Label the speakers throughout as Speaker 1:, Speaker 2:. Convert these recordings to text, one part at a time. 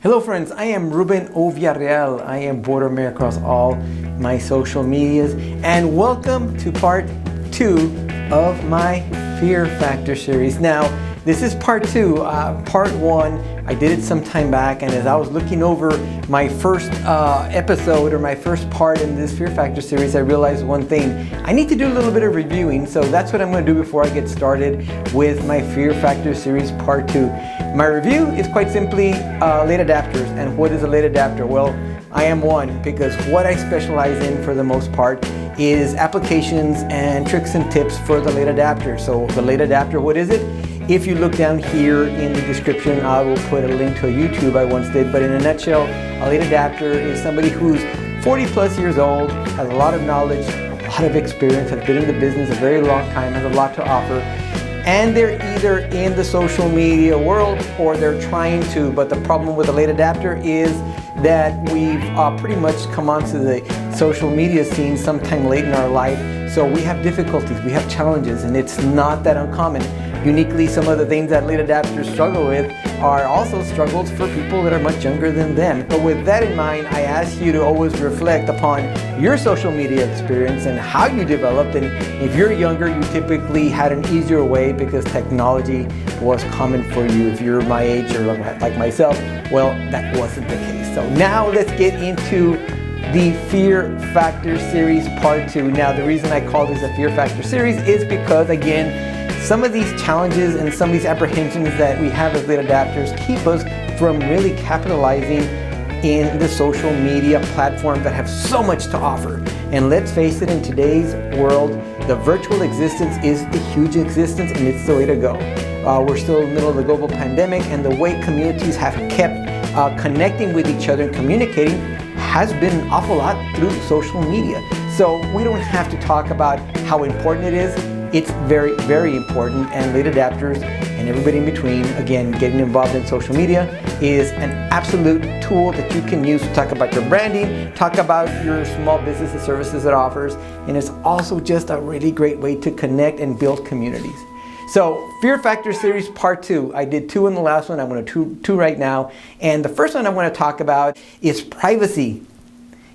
Speaker 1: Hello friends, I am Ruben O. Villarreal. I am Border Mayor across all my social medias, and welcome to part 2 of my Fear Factor series. Now, this is part 2. Part 1, I did it some time back, and as I was looking over my first episode or my first part in this Fear Factor series, I realized one thing. I need to do a little bit of reviewing, so that's what I'm going to do before I get started with my Fear Factor series part 2. My review is quite simply late adapters. And what is a late adapter? Well, I am one, because what I specialize in for the most part is applications and tricks and tips for the late adapter. So the late adapter, what is it? If you look down here in the description, I will put a link to a YouTube I once did, but in a nutshell, a late adapter is somebody who's 40 plus years old, has a lot of knowledge, a lot of experience, has been in the business a very long time, has a lot to offer, and they're either in the social media world or they're trying to. But the problem with a late adapter is that we've pretty much come onto the social media scene sometime late in our life, so we have difficulties, we have challenges, and it's not that uncommon. Uniquely, some of the things that late adapters struggle with are also struggles for people that are much younger than them. But with that in mind, I ask you to always reflect upon your social media experience and how you developed. And if you're younger, you typically had an easier way because technology was common for you. If you're my age or like myself, well, that wasn't the case. So now let's get into the Fear Factor series part 2. Now, the reason I call this a Fear Factor series is because, again, some of these challenges and some of these apprehensions that we have as late adapters keep us from really capitalizing in the social media platforms that have so much to offer. And let's face it, in today's world, the virtual existence is a huge existence, and it's the way to go. We're still in the middle of the global pandemic, and the way communities have kept connecting with each other and communicating has been an awful lot through social media. So we don't have to talk about how important it is. It's very, very important, and late adapters and everybody in between, again, getting involved in social media is an absolute tool that you can use to talk about your branding, talk about your small business and services it offers, and it's also just a really great way to connect and build communities. So, Fear Factor series part 2. I did 2 in the last one. I'm going to do 2 right now. And the first one I want to talk about is privacy.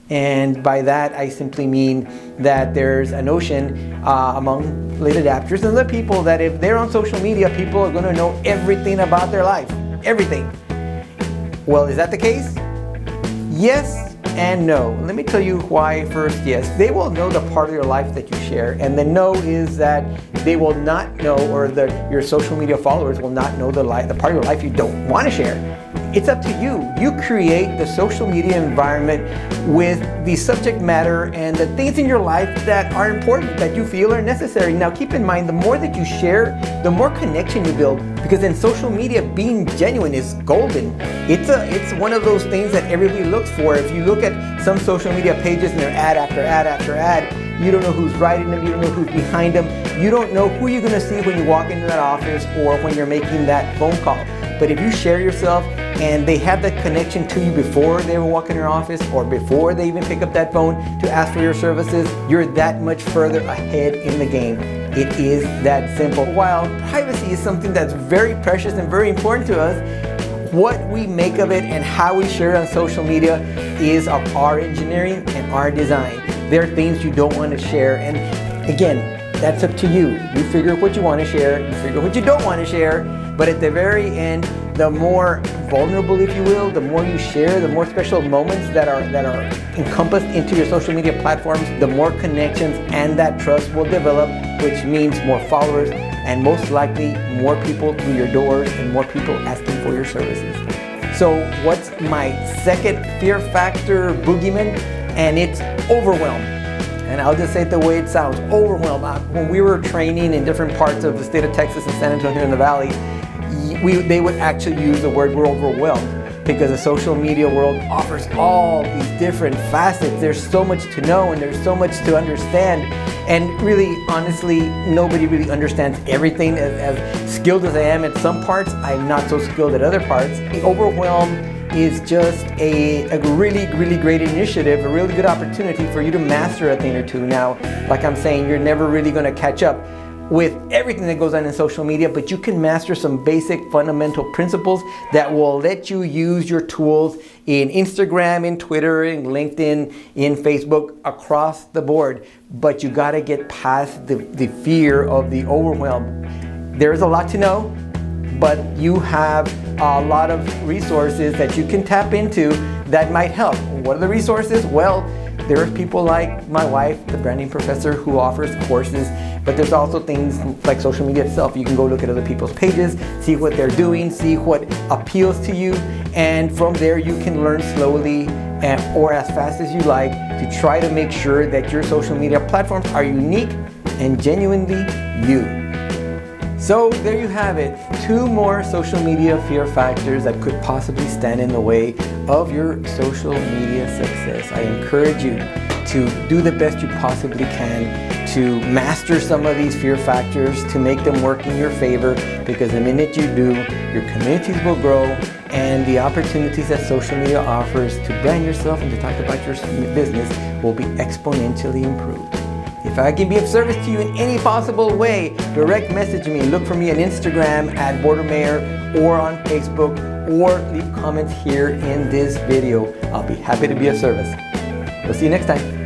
Speaker 1: And by that, I simply mean that there's a notion among late adapters and other people that if they're on social media, people are going to know everything about their life. Everything. Well, is that the case? Yes and no. Let me tell you why first. Yes, they will know the part of your life that you share. And the no is that they will not know, or your social media followers will not know the part of your life you don't want to share. It's up to you. You create the social media environment with the subject matter and the things in your life that are important, that you feel are necessary. Now, keep in mind, the more that you share, the more connection you build. Because in social media, being genuine is golden. It's one of those things that everybody looks for. If you look at some social media pages and they're ad after ad after ad, you don't know who's writing them, you don't know who's behind them, you don't know who you're going to see when you walk into that office or when you're making that phone call. But if you share yourself and they have that connection to you before they will walk in your office or before they even pick up that phone to ask for your services, you're that much further ahead in the game. It is that simple. While privacy is something that's very precious and very important to us, what we make of it and how we share it on social media is of our engineering and our design. There are things you don't want to share, and again, that's up to you. You figure what you want to share, you figure what you don't want to share, but at the very end, the more vulnerable, if you will, the more you share, the more special moments that are encompassed into your social media platforms, the more connections and that trust will develop, which means more followers and most likely more people through your doors and more people asking for your services. So what's my second Fear Factor boogeyman? And it's overwhelm. And I'll just say it the way it sounds, overwhelmed. When we were training in different parts of the state of Texas and San Antonio in the Valley, they would actually use the word "we're overwhelmed" because the social media world offers all these different facets. There's so much to know and there's so much to understand. And really, honestly, nobody really understands everything. As skilled as I am at some parts, I'm not so skilled at other parts. Overwhelm is just a really, really great initiative, a really good opportunity for you to master a thing or two. Now, like I'm saying, you're never really going to catch up. with everything that goes on in social media, but you can master some basic fundamental principles that will let you use your tools in Instagram, in Twitter, in LinkedIn, in Facebook, across the board. But you gotta get past the fear of the overwhelm. There's a lot to know, but you have a lot of resources that you can tap into that might help. What are the resources? Well, there's people like my wife, the branding professor, who offers courses, but there's also things like social media itself. You can go look at other people's pages, see what they're doing, see what appeals to you, and from there you can learn slowly or as fast as you like to try to make sure that your social media platforms are unique and genuinely you. So there you have it, 2 more social media fear factors that could possibly stand in the way of your social media success. I encourage you to do the best you possibly can to master some of these fear factors, to make them work in your favor, because the minute you do, your communities will grow and the opportunities that social media offers to brand yourself and to talk about your business will be exponentially improved. If I can be of service to you in any possible way, direct message me. Look for me on Instagram at BorderMayor or on Facebook, or leave comments here in this video. I'll be happy to be of service. We'll see you next time.